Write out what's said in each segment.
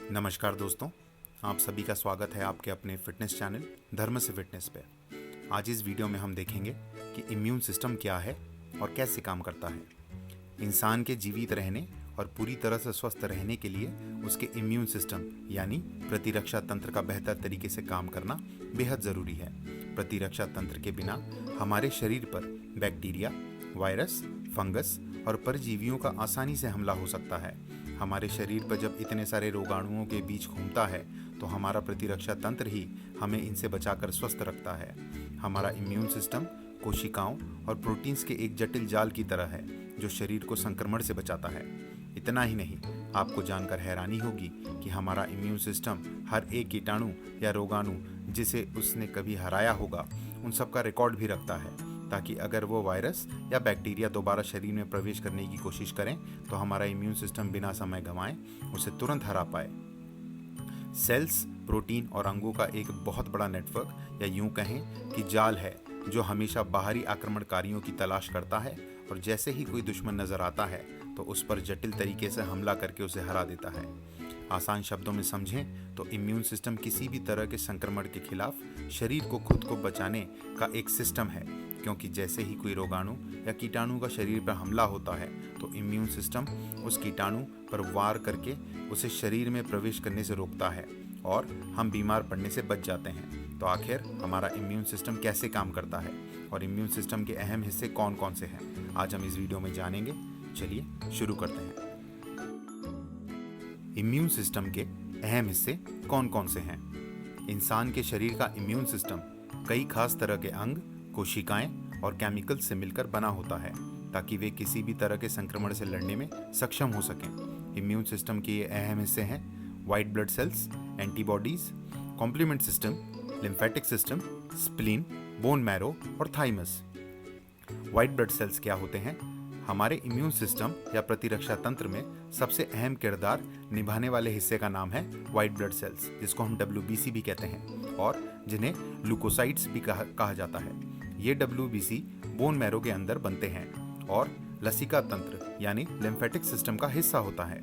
नमस्कार दोस्तों, आप सभी का स्वागत है आपके अपने फिटनेस चैनल धर्म से फिटनेस पे। आज इस वीडियो में हम देखेंगे कि इम्यून सिस्टम क्या है और कैसे काम करता है। इंसान के जीवित रहने और पूरी तरह से स्वस्थ रहने के लिए उसके इम्यून सिस्टम यानी प्रतिरक्षा तंत्र का बेहतर तरीके से काम करना बेहद ज़रूरी है। प्रतिरक्षा तंत्र के बिना हमारे शरीर पर बैक्टीरिया, वायरस, फंगस और परजीवियों का आसानी से हमला हो सकता है। हमारे शरीर पर जब इतने सारे रोगाणुओं के बीच घूमता है तो हमारा प्रतिरक्षा तंत्र ही हमें इनसे बचाकर स्वस्थ रखता है। हमारा इम्यून सिस्टम कोशिकाओं और प्रोटीन्स के एक जटिल जाल की तरह है जो शरीर को संक्रमण से बचाता है। इतना ही नहीं, आपको जानकर हैरानी होगी कि हमारा इम्यून सिस्टम हर एक कीटाणु या रोगाणु जिसे उसने कभी हराया होगा उन सब का रिकॉर्ड भी रखता है, ताकि अगर वो वायरस या बैक्टीरिया दोबारा शरीर में प्रवेश करने की कोशिश करें तो हमारा इम्यून सिस्टम बिना समय गंवाए उसे तुरंत हरा पाए। सेल्स, प्रोटीन और अंगों का एक बहुत बड़ा नेटवर्क या यूं कहें कि जाल है जो हमेशा बाहरी आक्रमणकारियों की तलाश करता है और जैसे ही कोई दुश्मन नजर आता है तो उस पर जटिल तरीके से हमला करके उसे हरा देता है। आसान शब्दों में समझें तो इम्यून सिस्टम किसी भी तरह के संक्रमण के खिलाफ शरीर को खुद को बचाने का एक सिस्टम है, क्योंकि जैसे ही कोई रोगाणु या कीटाणु का शरीर पर हमला होता है तो इम्यून सिस्टम उस कीटाणु पर वार करके उसे शरीर में प्रवेश करने से रोकता है और हम बीमार पड़ने से बच जाते हैं। तो आखिर हमारा इम्यून सिस्टम कैसे काम करता है और इम्यून सिस्टम के अहम हिस्से कौन कौन से हैं, आज हम इस वीडियो में जानेंगे। चलिए शुरू करते हैं। इम्यून सिस्टम के अहम हिस्से कौन कौन से हैं? इंसान के शरीर का इम्यून सिस्टम कई खास तरह के अंग, कोशिकाएं और केमिकल से मिलकर बना होता है ताकि वे किसी भी तरह के संक्रमण से लड़ने में सक्षम हो सकें। इम्यून सिस्टम के ये अहम हिस्से हैं: white blood cells, antibodies, complement system, lymphatic system, spleen, bone marrow और थाइमस। वाइट ब्लड सेल्स क्या होते हैं? हमारे इम्यून सिस्टम या प्रतिरक्षा तंत्र में सबसे अहम किरदार निभाने वाले हिस्से का नाम है वाइट ब्लड सेल्स, जिसको हम WBC भी कहते हैं और जिन्हें ल्यूकोसाइट्स भी कहा जाता है। ये WBC बोन मैरो के अंदर बनते हैं और लसिका तंत्र यानी लिम्फेटिक सिस्टम का हिस्सा होता है।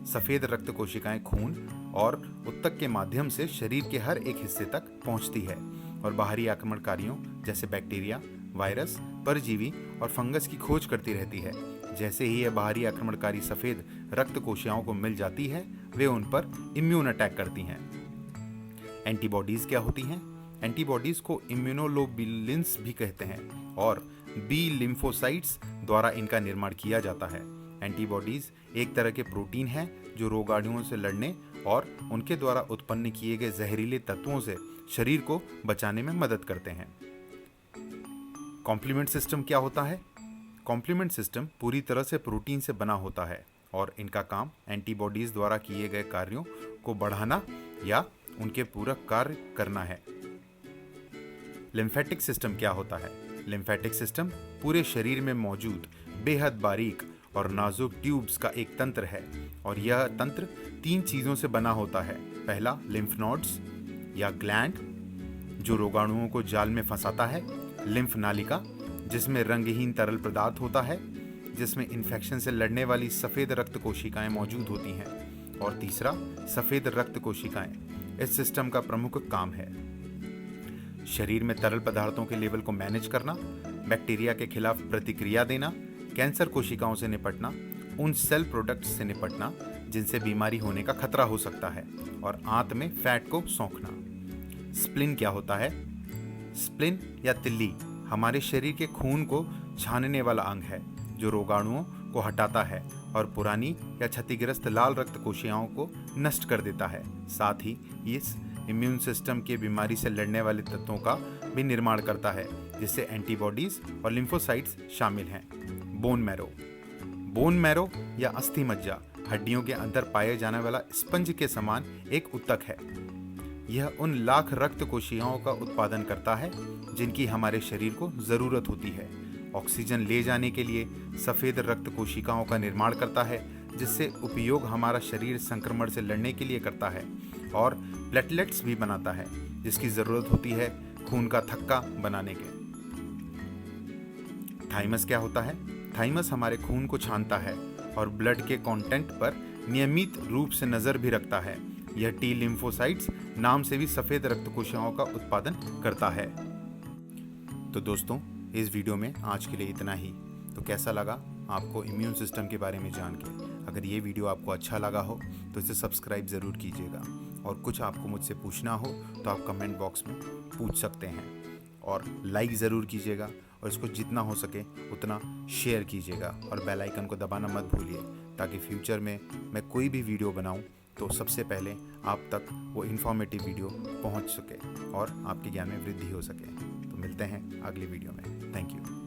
सफ़ेद रक्त कोशिकाएं खून और उत्तक के माध्यम से शरीर के हर एक हिस्से तक पहुंचती है और बाहरी आक्रमणकारियों जैसे बैक्टीरिया, वायरस, परजीवी और फंगस की खोज करती रहती है। जैसे ही यह बाहरी आक्रमणकारी सफ़ेद रक्त कोशिकाओं को मिल जाती है, वे उन पर इम्यून अटैक करती हैं। एंटीबॉडीज़ क्या होती हैं? एंटीबॉडीज़ को इम्यूनोग्लोबुलिन्स भी कहते हैं और बी लिम्फोसाइट्स द्वारा इनका निर्माण किया जाता है। एंटीबॉडीज़ एक तरह के प्रोटीन हैं जो रोगाणुओं से लड़ने और उनके द्वारा उत्पन्न किए गए जहरीले तत्वों से शरीर को बचाने में मदद करते हैं। कॉम्प्लीमेंट सिस्टम क्या होता है? कॉम्प्लीमेंट सिस्टम पूरी तरह से प्रोटीन से बना होता है और इनका काम एंटीबॉडीज़ द्वारा किए गए कार्यों को बढ़ाना या उनके पूरक कार्य करना है। लिम्फेटिक सिस्टम क्या होता है? लिम्फेटिक सिस्टम पूरे शरीर में मौजूद बेहद बारीक और नाजुक ट्यूब्स का एक तंत्र है और यह तंत्र 3 चीज़ों से बना होता है। पहला, लिम्फ नोड्स या ग्लैंड जो रोगाणुओं को जाल में फंसाता है, लिम्फ नालिका जिसमें रंगहीन तरल पदार्थ होता है जिसमें इन्फेक्शन से लड़ने वाली सफ़ेद रक्त कोशिकाएं मौजूद होती हैं, और तीसरा, सफ़ेद रक्त कोशिकाएं। इस सिस्टम का प्रमुख काम है शरीर में तरल पदार्थों के लेवल को मैनेज करना, बैक्टीरिया के खिलाफ प्रतिक्रिया देना, कैंसर कोशिकाओं से निपटना, उन सेल प्रोडक्ट्स से निपटना जिनसे बीमारी होने का खतरा हो सकता है, और आंत में फैट को सोखना। स्प्लिन क्या होता है? स्प्लिन या तिल्ली हमारे शरीर के खून को छानने वाला अंग है जो रोगाणुओं को हटाता है और पुरानी या क्षतिग्रस्त लाल रक्त कोशिकाओं को नष्ट कर देता है। साथ ही इस इम्यून सिस्टम के बीमारी से लड़ने वाले तत्वों का भी निर्माण करता है, जिससे एंटीबॉडीज और लिम्फोसाइट्स शामिल हैं। Bone marrow. बोन मैरो या अस्थि मज्जा हड्डियों के अंदर पाए जाने वाला स्पंज के समान एक उत्तक है। यह उन लाख रक्त कोशिकाओं का उत्पादन करता है जिनकी हमारे शरीर को ज़रूरत होती है। ऑक्सीजन ले जाने के लिए सफ़ेद रक्त कोशिकाओं का निर्माण करता है, जिससे उपयोग हमारा शरीर संक्रमण से लड़ने के लिए करता है, और प्लेटलेट्स भी बनाता है जिसकी ज़रूरत होती है खून का थक्का बनाने के। थाइमस क्या होता है? थाइमस हमारे खून को छानता है और ब्लड के कंटेंट पर नियमित रूप से नज़र भी रखता है। यह टी लिम्फोसाइट्स नाम से भी सफ़ेद रक्त कोशिकाओं का उत्पादन करता है। तो दोस्तों, इस वीडियो में आज के लिए इतना ही। तो कैसा लगा आपको इम्यून सिस्टम के बारे में जान के? अगर ये वीडियो आपको अच्छा लगा हो तो इसे सब्सक्राइब ज़रूर कीजिएगा, और कुछ आपको मुझसे पूछना हो तो आप कमेंट बॉक्स में पूछ सकते हैं, और लाइक ज़रूर कीजिएगा, और इसको जितना हो सके उतना शेयर कीजिएगा, और बेल आइकन को दबाना मत भूलिए, ताकि फ्यूचर में मैं कोई भी वीडियो बनाऊं तो सबसे पहले आप तक वो इन्फॉर्मेटिव वीडियो पहुंच सके और आपके ज्ञान में वृद्धि हो सके। तो मिलते हैं अगली वीडियो में। Thank you.